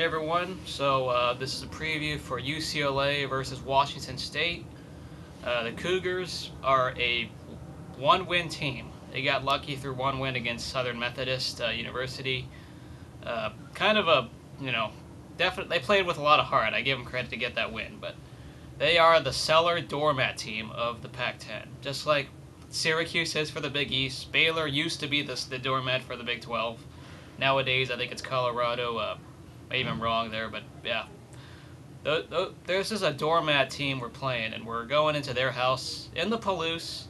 Hey everyone, so this is a preview for UCLA versus Washington State. The Cougars are a one-win team. They got lucky through one win against Southern Methodist University. Kind of a, definitely they played with a lot of heart. I give them credit to get that win, but they are the cellar doormat team of the Pac-10. Just like Syracuse is for the Big East, Baylor used to be the doormat for the Big 12. Nowadays, I think it's Colorado. Maybe I'm wrong there, but yeah. There's just a doormat team we're playing, and we're going into their house in the Palouse,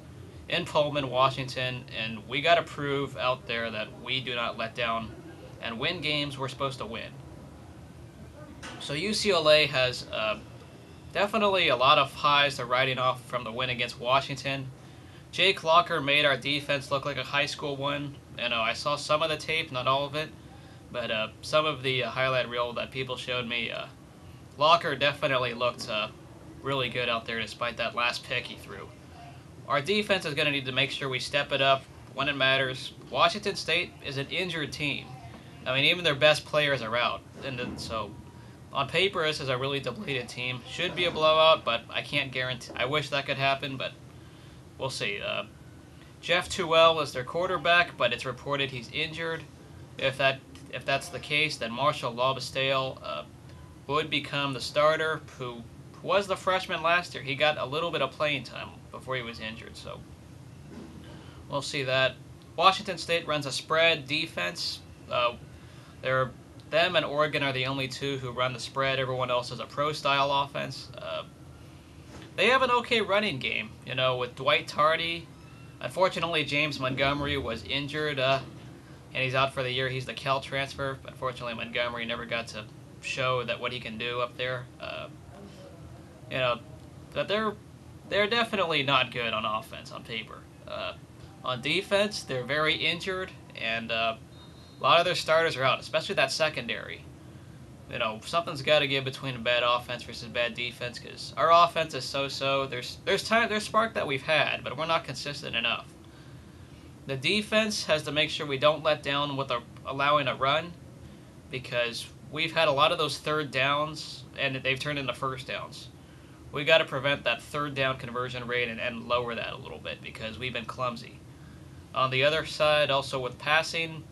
in Pullman, Washington, and we got to prove out there that we do not let down and win games we're supposed to win. So UCLA has definitely a lot of highs they're riding off from the win against Washington. Jake Locker made our defense look like a high school one. I saw some of the tape, not all of it. But some of the highlight reel that people showed me, Locker definitely looked really good out there despite that last pick he threw. Our defense is going to need to make sure we step it up when it matters. Washington State is an injured team. I mean, even their best players are out. So on paper, this is a really depleted team. Should be a blowout, but I can't guarantee. I wish that could happen, but we'll see. Jeff Tuel is their quarterback, but it's reported he's injured. If that's the case, then Marshall Lobestale would become the starter, who was the freshman last year. He got a little bit of playing time before he was injured, so we'll see that. Washington State runs a spread defense. Them and Oregon are the only two who run the spread. Everyone else is a pro-style offense. They have an okay running game, with Dwight Tardy. Unfortunately, James Montgomery was injured. And he's out for the year. He's the Cal transfer. Unfortunately, Montgomery never got to show that what he can do up there. But they're definitely not good on offense on paper. On defense, they're very injured, and a lot of their starters are out, especially that secondary. Something's got to give between a bad offense versus bad defense, because our offense is so-so. There's spark that we've had, but we're not consistent enough. The defense has to make sure we don't let down with allowing a run, because we've had a lot of those third downs, and they've turned into first downs. We got to prevent that third down conversion rate and lower that a little bit, because we've been clumsy. On the other side, also with passing,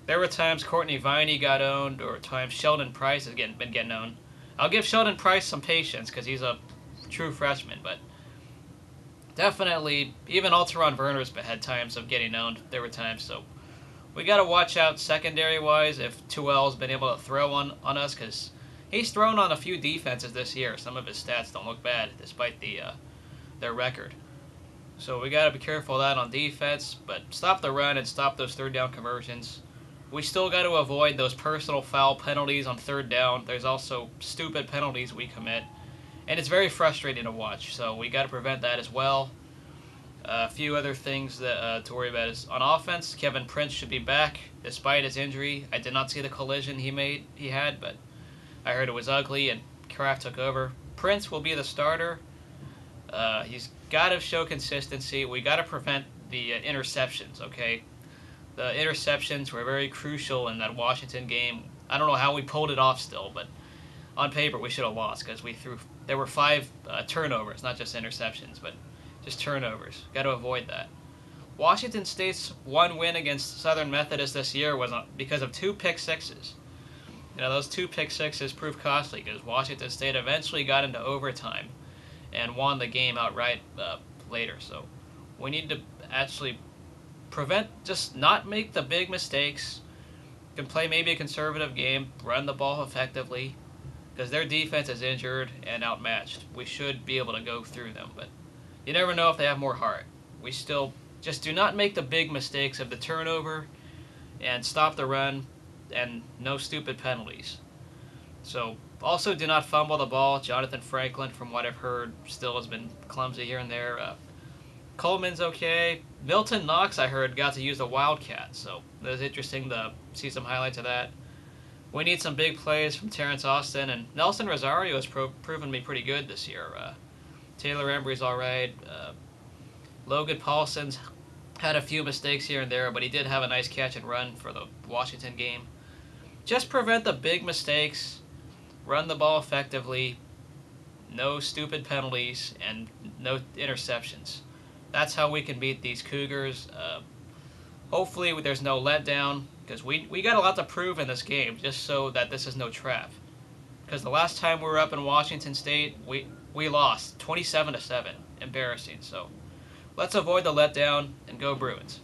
there were times Courtney Viney got owned, or times Sheldon Price has been getting owned. I'll give Sheldon Price some patience, because he's a true freshman, but definitely, even Alteron Werner's had times of getting owned. There were times, so we got to watch out secondary-wise if Tuel's been able to throw on us, because he's thrown on a few defenses this year. Some of his stats don't look bad, despite their record. So we got to be careful of that on defense, but stop the run and stop those third down conversions. We still got to avoid those personal foul penalties on third down. There's also stupid penalties we commit, and it's very frustrating to watch, so we got to prevent that as well. A few other things that to worry about is on offense. Kevin Prince should be back despite his injury. I did not see the collision he had, but I heard it was ugly, and Kraft took over. Prince will be the starter. He's got to show consistency. We got to prevent the interceptions, okay? The interceptions were very crucial in that Washington game. I don't know how we pulled it off still, but on paper we should have lost, because there were 5 turnovers, not just interceptions, but just turnovers. Got to avoid that. Washington State's one win against Southern Methodist this year was because of 2 pick sixes. Those 2 pick sixes proved costly, because Washington State eventually got into overtime and won the game outright later. So we need to actually just not make the big mistakes. Can play maybe a conservative game, run the ball effectively, because their defense is injured and outmatched. We should be able to go through them, but you never know if they have more heart. We still just do not make the big mistakes of the turnover and stop the run, and no stupid penalties. So also do not fumble the ball. Jonathan Franklin, from what I've heard, still has been clumsy here and there. Coleman's okay. Milton Knox, I heard, got to use the Wildcat, so it was interesting to see some highlights of that. We need some big plays from Terrence Austin, and Nelson Rosario has proven to be pretty good this year. Taylor Embry's all right. Logan Paulson's had a few mistakes here and there, but he did have a nice catch and run for the Washington game. just prevent the big mistakes, run the ball effectively, no stupid penalties, and no interceptions. That's how we can beat these Cougars. Hopefully there's no letdown, because we got a lot to prove in this game, just so that this is no trap. Because the last time we were up in Washington State, we lost 27-7. Embarrassing. So let's avoid the letdown and go Bruins.